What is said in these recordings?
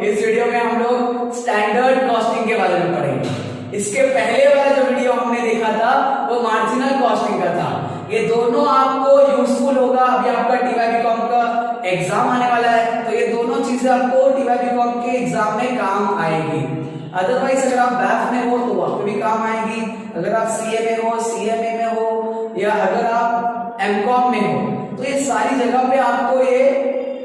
इस वीडियो में हम लोग स्टैंडर्ड कॉस्टिंग के बारे में पढ़ेंगे। इसके पहले वाला जो वीडियो हमने देखा था वो मार्जिनल कॉस्टिंग का था। ये दोनों आपको यूजफुल होगा। अभी आपका टीवाईबीकॉम का एग्जाम आने वाला है, तो ये दोनों चीजें आपको टीवाईबीकॉम के एग्जाम में काम आएगी। अदरवाइज अगर आप बैफ में हो तो वहां पे भी काम आएगी, अगर आप सीए में हो, सीएमए में हो, या अगर आप एमकॉम में हो, तो ये सारी जगह पे आपको ये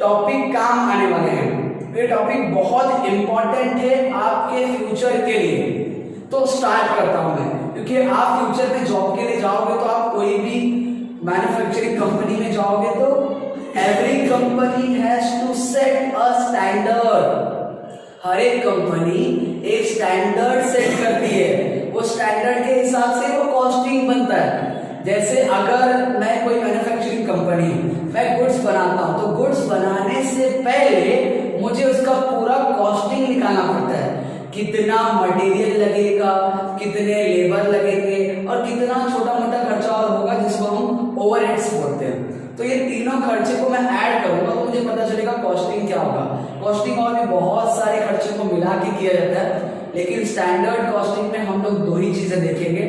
टॉपिक काम आने वाले हैं। ये टॉपिक बहुत इंपॉर्टेंट है आपके फ्यूचर के लिए। तो स्टार्ट करता हूं मैं, क्योंकि आप फ्यूचर में जॉब के लिए जाओगे तो आप कोई भी मैन्युफैक्चरिंग कंपनी में जाओगे तो every company has to set a standard. हर एक कंपनी एक स्टैंडर्ड सेट करती है, वो स्टैंडर्ड के हिसाब से वो कॉस्टिंग बनता है। जैसे अगर मैं कोई मैन्युफैक्चरिंग कंपनी, मैं गुड्स बनाता हूं, तो गुड्स बनाने से पहले मुझे उसका पूरा कॉस्टिंग निकालना पड़ता है। कितना मटेरियल लगेगा, कितने लेबर लगेंगे, और कितना छोटा मोटा खर्चा और होगा जिसको हम ओवरहेड्स बोलते हैं। तो ये तीनों खर्चे को मैं ऐड करूंगा तो मुझे पता चलेगा कॉस्टिंग क्या होगा। कॉस्टिंग और भी बहुत सारे खर्चे को मिला के किया जाता है, लेकिन स्टैंडर्ड कॉस्टिंग में हम लोग दो ही चीजें देखेंगे,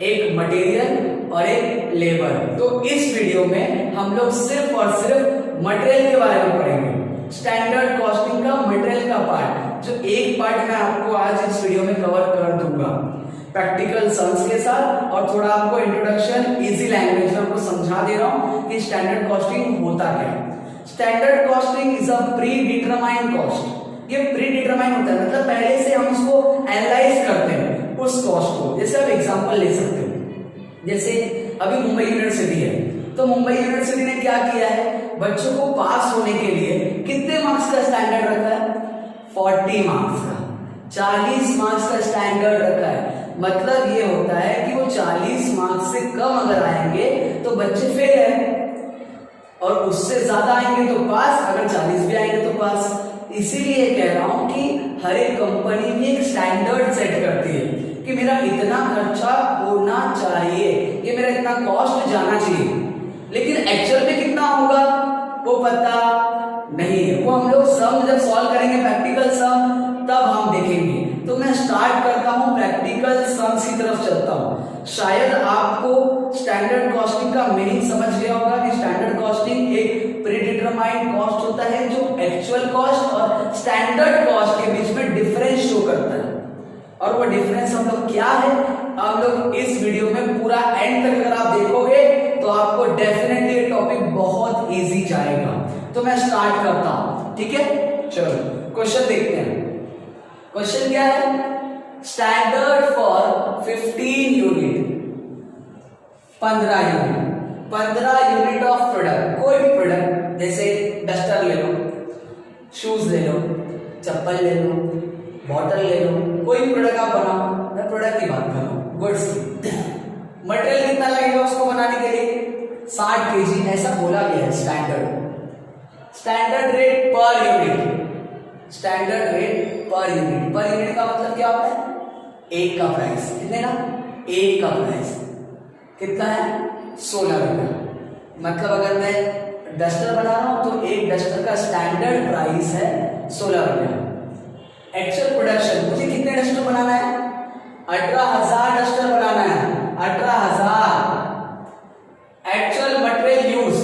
एक मटेरियल और एक लेबर। तो इस वीडियो में हम लोग सिर्फ और सिर्फ मटेरियल के बारे में पढ़ेंगे। स्टैंडर्ड कॉस्टिंग का मटेरियल का पार्ट, जो एक पार्ट मैं आपको आज इस वीडियो में कवर कर दूंगा प्रैक्टिकल सम्स के साथ, और थोड़ा आपको इंट्रोडक्शन इजी लैंग्वेज में आपको समझा दे रहा हूं कि स्टैंडर्ड कॉस्टिंग होता क्या है। Standard costing is a pre determined cost. ये प्री डिटरमाइंड होता है, मतलब पहले से हम उसको एनालाइज करते हैं उस कॉस्ट को। जैसे आप एग्जांपल ले सकते हो, जैसे अभी मुंबई यूनिवर्सिटी है, तो मुंबई यूनिवर्सिटी ने क्या किया है, बच्चों को पास होने के लिए कितने मार्क्स का स्टैंडर्ड रखा है, 40 मार्क्स का, 40 मार्क्स का स्टैंडर्ड रखा है। मतलब ये होता है कि वो 40 मार्क्स से कम अगर आएंगे तो बच्चे फेल है, और उससे ज्यादा आएंगे तो पास, अगर 40 भी आएंगे तो पास। इसीलिए कह रहा हूं कि हर एक कंपनी भी एक स्टैंडर्ड सेट करती है कि मेरा इतना खर्चा होना चाहिए, ये मेरा इतना कॉस्ट जाना चाहिए, लेकिन एक्चुअल में कितना होगा वो पता नहीं है। वो हम लोग सम जब सॉल्व करेंगे प्रैक्टिकल सम तब हम देखेंगे। तो मैं स्टार्ट करता हूं, प्रैक्टिकल सम्स की तरफ चलता हूं। शायद आपको स्टैंडर्ड कॉस्टिंग का मीनिंग समझ गया होगा कि स्टैंडर्ड कॉस्टिंग एक प्रीडिटरमाइंड कॉस्ट होता है जो एक्चुअल कॉस्ट और स्टैंडर्ड कॉस्ट के बीच में डिफरेंस शो करता है। और वो डिफरेंस हम लोग क्या है, हम लोग इस वीडियो में पूरा एंड तक अगर आप देखोगे तो आपको डेफिनेटली ये टॉपिक बहुत इजी जाएगा। तो मैं स्टार्ट करता हूं, ठीक है। चलो क्वेश्चन देखते हैं। क्वेश्चन क्या है, standard for 15 unit, 15 unit, 15 unit of product. कोई भी प्रोडक्ट, जैसे डस्टर ले लो, शूज ले लो, चप्पल ले लो, बॉटल ले लो, कोई भी प्रोडक्ट आप बनाओ। मैं प्रोडक्ट की बात कर रहा हूं, गुड्स की। मटेरियल कितना लगेगा उसको बनाने के लिए, 60 kg ऐसा बोला गया है standard. Standard rate per unit, standard rate per unit. Per unit का मतलब क्या होता है, एक का प्राइस। कितने का, एक का प्राइस कितना है, 16 रुपया। मतलब अगर मैं डस्टर बना रहा हूं तो एक डस्टर का स्टैंडर्ड प्राइस है 16 रुपया। एक्चुअल प्रोडक्शन, मुझे कितने डस्टर बनाना है, 18,000 डस्टर बनाना है, 18,000। एक्चुअल मटेरियल यूज,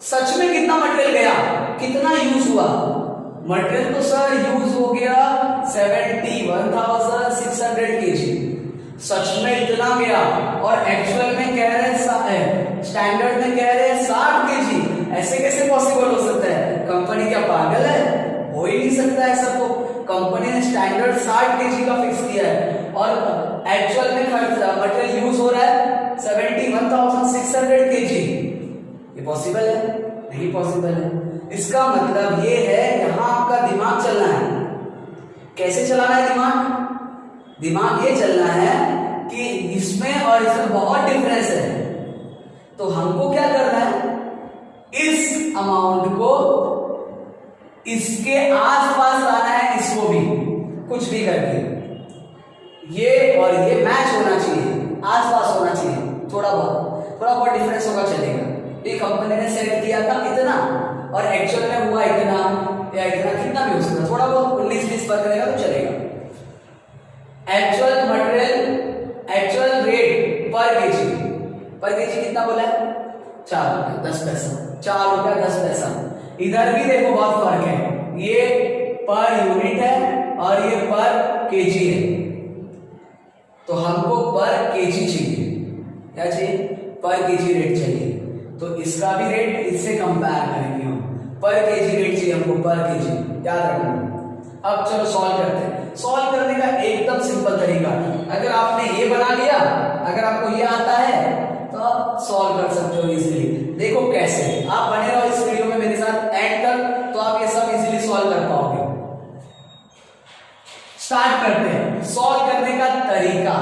सच में कितना मटेरियल गया, कितना यूज हुआ मटेरियल, तो सर यूज हो गया 71,600 kg, सच में इतना गया। और एक्चुअल में कह रहे हैं, स्टैंडर्ड में कह रहे हैं 60 kg। ऐसे कैसे पॉसिबल हो सकता है, कंपनी क्या पागल है, हो ही नहीं सकता ऐसा। तो कंपनी ने स्टैंडर्ड 60 kg का फिक्स किया है, और एक्चुअल में मटेरियल यूज हो रहा है 71,600 kg। ये पॉसिबल है, नहीं पॉसिबल है। इसका मतलब ये है, यहां आपका दिमाग चलना है। कैसे चलाना है दिमाग, दिमाग ये चलना है कि इसमें और इसमें बहुत डिफरेंस है। तो हमको क्या करना है, इस अमाउंट को इसके आसपास लाना है, इसको भी कुछ भी करके, ये और ये मैच होना चाहिए, आसपास होना चाहिए। थोड़ा बहुत डिफरेंस होगा चलेगा। ये कंपनी ने सेट किया था इतना और एक्चुअल में हुआ इतना, या इतना, कितना भी हो सकता है, थोड़ा बहुत फर्क रहेगा तो चलेगा। एक्चुअल मटेरियल एक्चुअल रेट पर केजी कितना बोला है? 4 रुपया 10 पैसा, 4 रुपया 10 पैसा। इधर भी देखो बहुत फर्क है, ये पर यूनिट है और ये पर केजी है, तो हमको पर केजी चाहिए। क्या चाहिए? पर केजी रेट चाहिए। तो इसका भी रेट इससे कंपेयर करेंगे हम, पर केजी रेट चाहिए हमको, पर केजी, याद रखना। अब चलो सॉल्व करते हैं। सॉल्व करने का एकदम सिंपल तरीका, अगर आपने ये बना लिया, अगर आपको ये आता है तो आप सॉल्व कर सकते हो इजीली। देखो कैसे, आप बने रहो इस वीडियो में मेरे साथ एंड तक, तो आप ये सब इजीली सॉल्व कर पाओगे। स्टार्ट करते हैं सॉल्व करने का तरीका।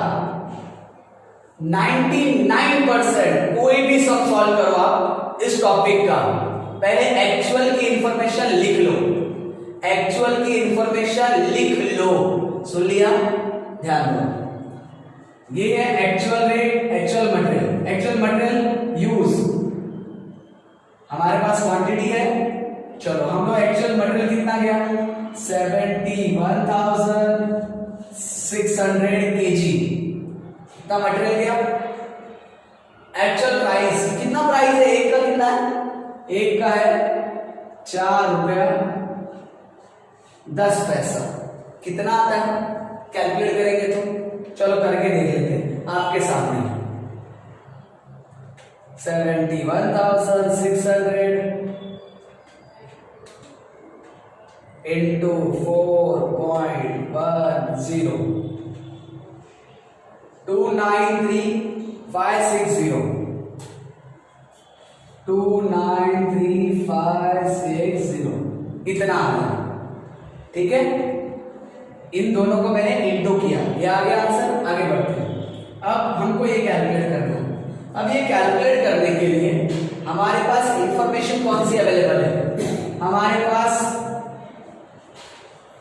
99% कोई भी सम सॉल्व करो आप इस टॉपिक का, पहले एक्चुअल की इंफॉर्मेशन लिख लो, एक्चुअल की इंफॉर्मेशन लिख लो। सुन लिया? ध्यान दो, ये है actual rate, actual material use, हमारे पास क्वांटिटी है। चलो हम लोग एक्चुअल मटेरियल कितना गया? 71,600 केजी, कितना मटेरियल गया? एक्चुअल प्राइस कितना? प्राइस है एक का कितना है? एक का है 4 रुपया 10 पैसा। कितना आता है? कैलकुलेट करेंगे तो चलो करके देख लेते हैं आपके सामने। 71,600 into 4.10 293,560 293,560 इतना आ गया। ठीक है, इन दोनों को मैंने इंटू किया, ये आ गया आंसर। आगे बढ़ते हैं, अब हमको ये कैलकुलेट करना है। अब ये कैलकुलेट करने के लिए हमारे पास इंफॉर्मेशन कौन सी अवेलेबल है? हमारे पास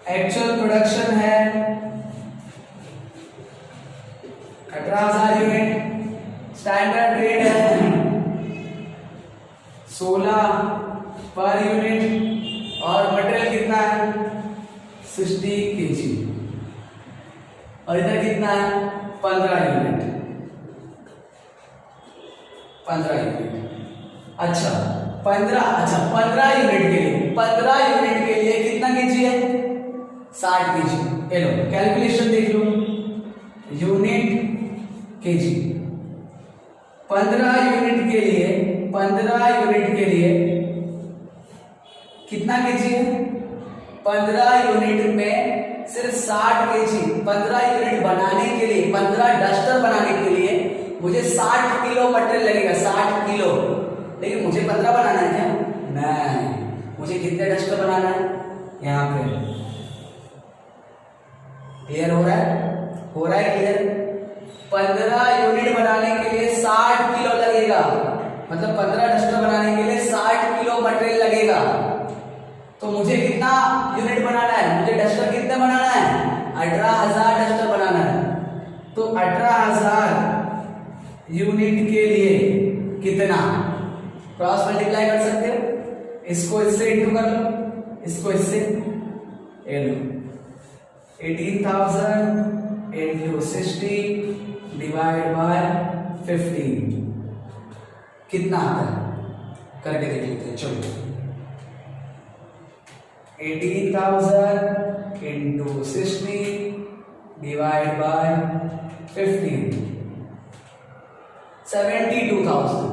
एक्चुअल प्रोडक्शन है 18,000 यूनिट, स्टैंडर्ड रेट है 16 पर यूनिट, और मटेरियल कितना है? 60 केजी, और इधर कितना है? 15 यूनिट। अच्छा 15 यूनिट के लिए कितना केजी है? 60 केजी। लो कैलकुलेशन देख लो, यूनिट केजी। 15 यूनिट के लिए कितना केजी है? 15 यूनिट में सिर्फ 60 केजी। 15 यूनिट बनाने के लिए, 15 डस्टर बनाने के लिए मुझे 60 किलो मटेरियल लगेगा, 60 किलो। लेकिन मुझे 15 बनाना है क्या? नहीं, मुझे कितने डस्टर बनाना है? यहाँ पे क्लियर हो रहा है? क्लियर? 15 यूनिट बनाने के लिए 60 किलो लगेगा, मतलब 15 डस्टर बनाने के लिए 60 किलो मटेरियल लगेगा। तो मुझे कितना यूनिट बनाना है? मुझे डस्टर कितने बनाना है? 18,000 डस्टर बनाना है। तो 18,000 यूनिट के लिए कितना? क्रॉस मल्टीप्लाई कर सकते हो, इसको इससे इंटू कर लो, इसको इससे। 18,000 into 60 डिवाइड बाय 15 कितना आता है? करके देख लेते हैं। चलो 18,000 into 60 डिवाइड बाय 15 72,000।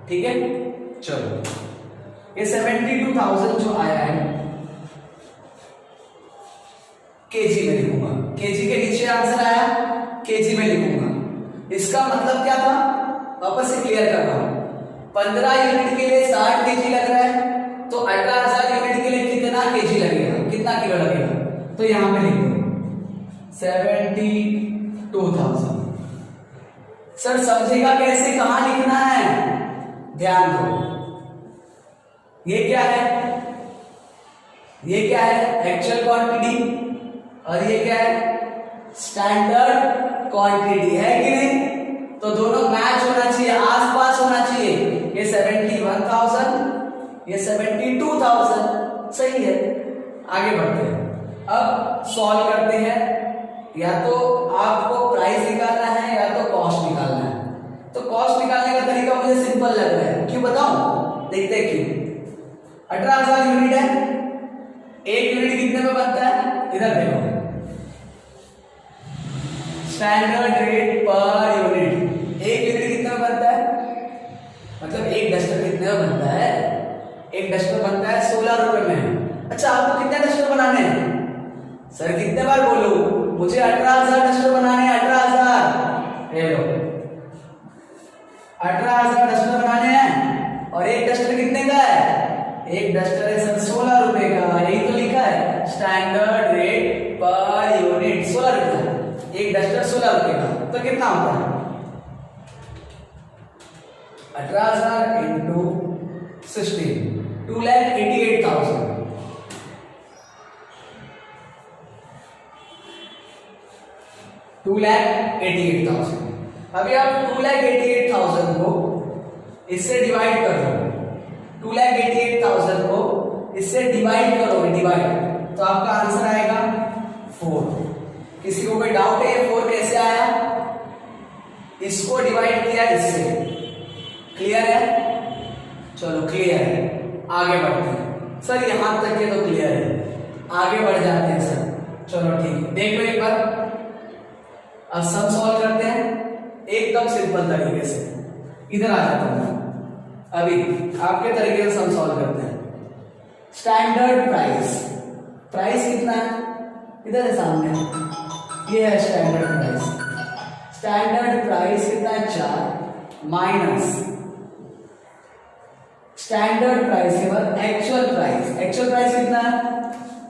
ठीक है, चलो ये 72,000 जो आया है केजी में लिखूंगा, केजी के नीचे आंसर आया, केजी में लिखूंगा। इसका मतलब क्या था? वापस से क्लियर कर रहा हूं। 15 यूनिट के लिए 60 केजी लग रहा है, तो 18,000 यूनिट के लिए कितना केजी लगेगा, कितना किलो लगेगा? तो यहां पे लिख दो 72,000। सर समझेगा कैसे, कहां लिखना है? ध्यान दो, ये क्या है? एक्चुअल क्वांटिटी, और ये क्या है? स्टैंडर्ड क्वांटिटी है कि नहीं? तो दोनों मैच होना चाहिए, आसपास होना चाहिए। ये 71,000, ये 72,000, सही है। आगे बढ़ते हैं, अब सॉल्व करते हैं, या तो आपको प्राइस निकालना है या तो कॉस्ट निकालना है। तो कॉस्ट निकालने का तरीका मुझे सिंपल लग रहा है, क्यों बताऊं? देखते हैं क्यों। 18,000 यूनिट है, एक यूनिट कितने में बनता है? इधर देखो, स्टैंडर्ड रेट पर यूनिट, एक यूनिट कितने में बनता है? मतलब एक डस्टर कितने में बनता है? एक डस्टर बनता है 16 रुपए में। अच्छा, आपको कितने डस्टर बनाने हैं? सर कितने बार बोलूं? मुझे 18,000 डस्टर बनाने हैं, 18,000। ले लो, 18,000 डस्टर बनाने हैं। और एक डस्टर कितने का है? एक डस्टर है सर 16 रुपए का, यही तो लिखा है स्टैंडर्ड रेट पर यूनिट 16 रुपए। एक डस्टर 16 रुपए का, तो कितना होता है? 18,000 इंटू 16, 2,88,000। 2,88,000। अभी आप 2,88,000 को इससे डिवाइड कर दो, 2,88,000 को इससे डिवाइड करोगे, डिवाइड, तो आपका आंसर आएगा 4। किसी को कोई डाउट है ये 4 कैसे आया? इसको डिवाइड किया इससे, क्लियर है? चलो क्लियर है, आगे बढ़ते हैं। सर यहां तक के तो क्लियर है, आगे बढ़ जाते हैं सर। चलो ठीक है, देख लो एक बार। अब सम सॉल्व करते हैं एकदम सिंपल तरीके से। इधर आ जाता हूं, अभी आपके तरीके से सम सॉल्व करते हैं। स्टैंडर्ड प्राइस, प्राइस कितना है? इधर है सामने, ये है स्टैंडर्ड प्राइस। स्टैंडर्ड प्राइस कितना है? 4 माइनस स्टैंडर्ड प्राइस के बाद एक्चुअल प्राइस। एक्चुअल प्राइस कितना है?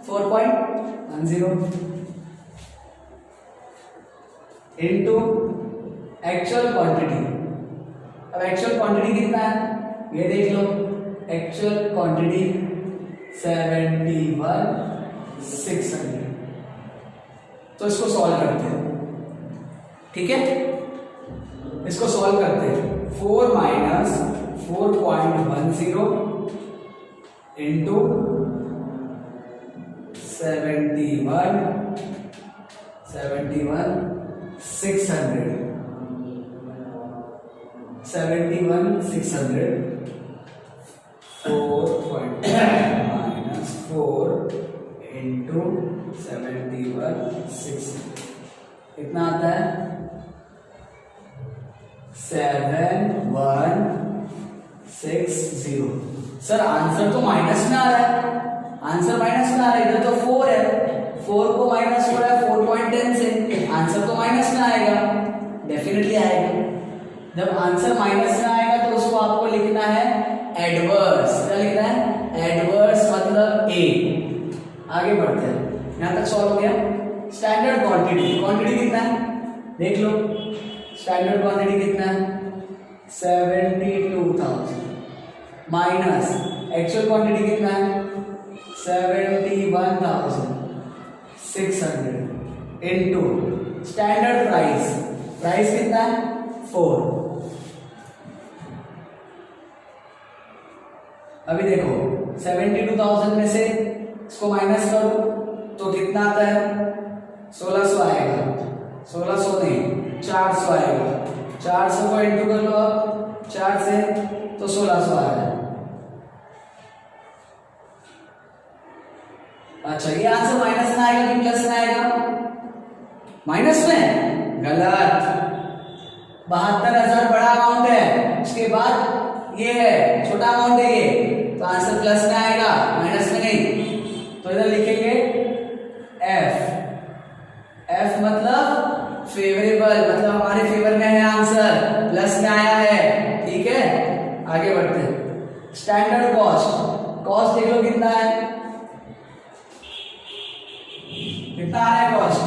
4.10 इंटू एक्चुअल क्वांटिटी। अब एक्चुअल क्वांटिटी कितना है ये देख लो, एक्चुअल क्वांटिटी 71,600। तो इसको सॉल्व करते हैं, ठीक है? इसको सॉल्व करते हैं। 4 माइनस 4.10 इंटू 71,600 4 माइनस 4 इंटू 71,600 कितना आता है? 7,160। सर आंसर तो माइनस में आ रहा है, आंसर माइनस में आ रहा है। इधर तो 4 है, 4 को माइनस हो रहा है 4.10 से, आंसर तो माइनस में आएगा, डेफिनेटली आएगा। जब आंसर माइनस में आएगा तो उसको आपको लिखना है एडवर्स। क्या लिखना है? एडवर्स मतलब ए। आगे बढ़ते हैं, यहां तक सॉल्व हो गया। स्टैंडर्ड क्वांटिटी, क्वांटिटी कितना है देख लो। स्टैंडर्ड क्वांटिटी कितना है? 72,000 माइनस एक्चुअल क्वांटिटी कितना है? 71,600 इंटू स्टैंडर्ड प्राइस, प्राइस कितना है? 4। अभी देखो 72,000 में से इसको माइनस करो तो कितना आता है? 1600 आएगा, 1600 नहीं 400 आएगा। 400 को इंटू कर लो अब 4 से, तो 1600 आ रहा है। अच्छा, ये आंसर माइनस में आएगा कि प्लस में आएगा? माइनस में, गलत। 72,000 बड़ा अमाउंट है, उसके बाद ये है छोटा अमाउंट है ये, तो आंसर प्लस में आएगा, माइनस में नहीं। तो इधर लिखेंगे एफ। एफ मतलब फेवरेबल, मतलब हमारे फेवर में है आंसर, प्लस में आया है, ठीक है? आगे बढ़ते हैं। स्टैंडर्ड कॉस्ट, कॉस्ट देख लो कितना है? कितना आ रहा है कॉस्ट?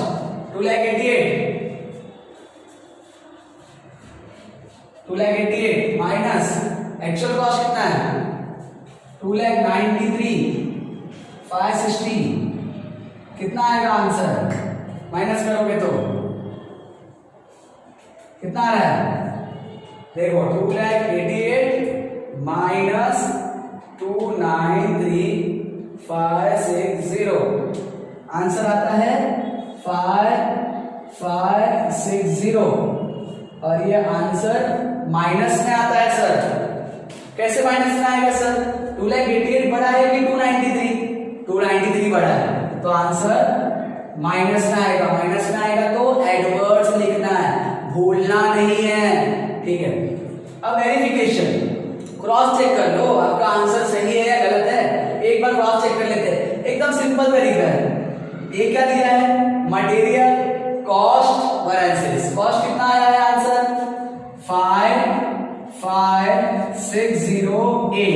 2,88,000 माइनस एक्चुअल कॉस्ट कितना है? 2,93,560। कितना आएगा आंसर? माइनस करोगे तो कितना आ रहा है? देखो 2,88,000 माइनस 2,93,560 आंसर आता है 5560 और ये आंसर माइनस में आता है सर। कैसे माइनस में आएगा सर? 288 बड़ा है कि 293? 293 बड़ा है तो आंसर माइनस में आएगा। माइनस में आएगा तो एडवर्ड्स लिखना है, भूलना नहीं है, ठीक है। अब वेरिफिकेशन, क्रॉस चेक कर लो आपका आंसर सही है या गलत है। एक बार क्रॉस चेक कर लेते हैं, एकदम सिंपल तरीका है। ये क्या दिया है? Material cost variances. कॉस्ट कितना आया है answer? 5560A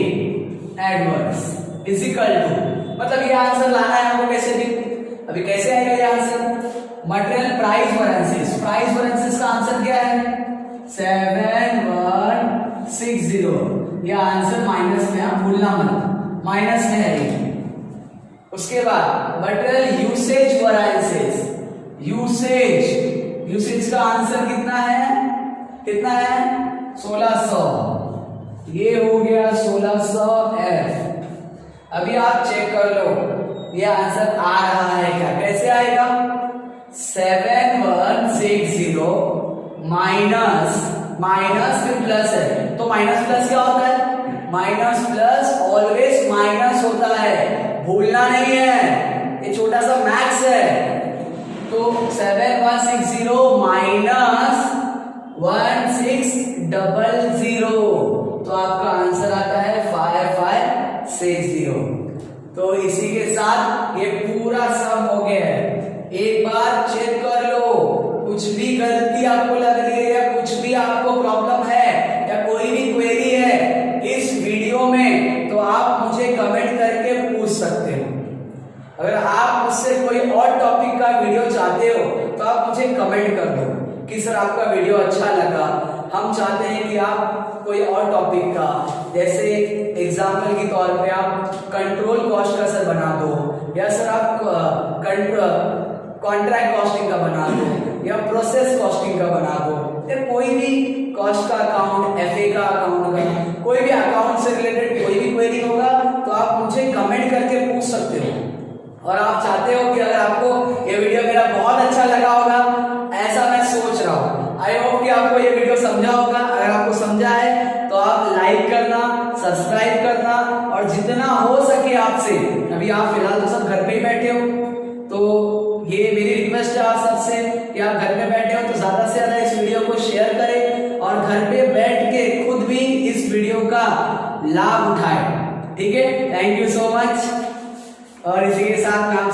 Edwards is equal to, मतलब ये आंसर लाना है हमको कैसे भी। अभी कैसे आएगा ये answer? Material price variances. Price variances का आंसर क्या है? 7160। ये आंसर माइनस में, आप भूलना मत, माइनस में है। उसके बाद मटेरियल यूसेज वेरिएंसेस। यूसेज का आंसर कितना है? 1600। ये हो गया 1600F। अभी आप चेक कर लो ये आंसर आ रहा है क्या? कैसे आएगा? 7160 माइनस फिर प्लस है, तो माइनस प्लस क्या होता है? माइनस प्लस ऑलवेज माइनस होता है, भूलना नहीं है, ये छोटा सा मैथ्स है। तो 7160 माइनस 1600, तो आपका आंसर आता है 5560। तो इसी के साथ ये पूरा सम हो गया है। एक बार चेक कर लो, कुछ भी गलती आपको लग रही है या कुछ भी आपको प्रॉब्लम है या कोई भी क्वेरी है इस वीडियो में, तो आप मुझे कमेंट करके पूछ सकते हो। अगर आप मुझसे कोई और टॉपिक का वीडियो चाहते हो तो आप मुझे कमेंट कर दो कि सर आपका वीडियो अच्छा लगा, हम चाहते हैं कि आप कोई और टॉपिक का, जैसे एग्जाम्पल के तौर पे आप कंट्रोल कॉस्ट का सर बना दो, या सर आप कॉन्ट्रैक्ट कॉस्टिंग का बना दो, या प्रोसेस कॉस्टिंग का बना दो, या कोई भी कॉस्ट का अकाउंट, एफए का अकाउंट का, कोई भी अकाउंट से रिलेटेड कोई भी क्वेरी होगा तो आप मुझे कमेंट करके पूछ सकते हो। और आप चाहते हो कि अगर आपको ये वीडियो मेरा बहुत अच्छा लगा होगा, ऐसा मैं सोच रहा हूँ, आई होप कि आपको ये वीडियो समझा होगा। अगर आपको समझा है तो आप लाइक करना, सब्सक्राइब करना, और जितना हो सके आपसे, अभी आप फिलहाल तो सब घर पे ही बैठे हो, तो ये मेरी रिक्वेस्ट है आप सबसे कि आप घर पे बैठे हो तो ज्यादा से ज्यादा इस वीडियो को शेयर करें और घर पे बैठ के खुद भी इस वीडियो का लाभ उठाएं। ठीक है, थैंक यू सो मच। और इसी के साथ मैं आप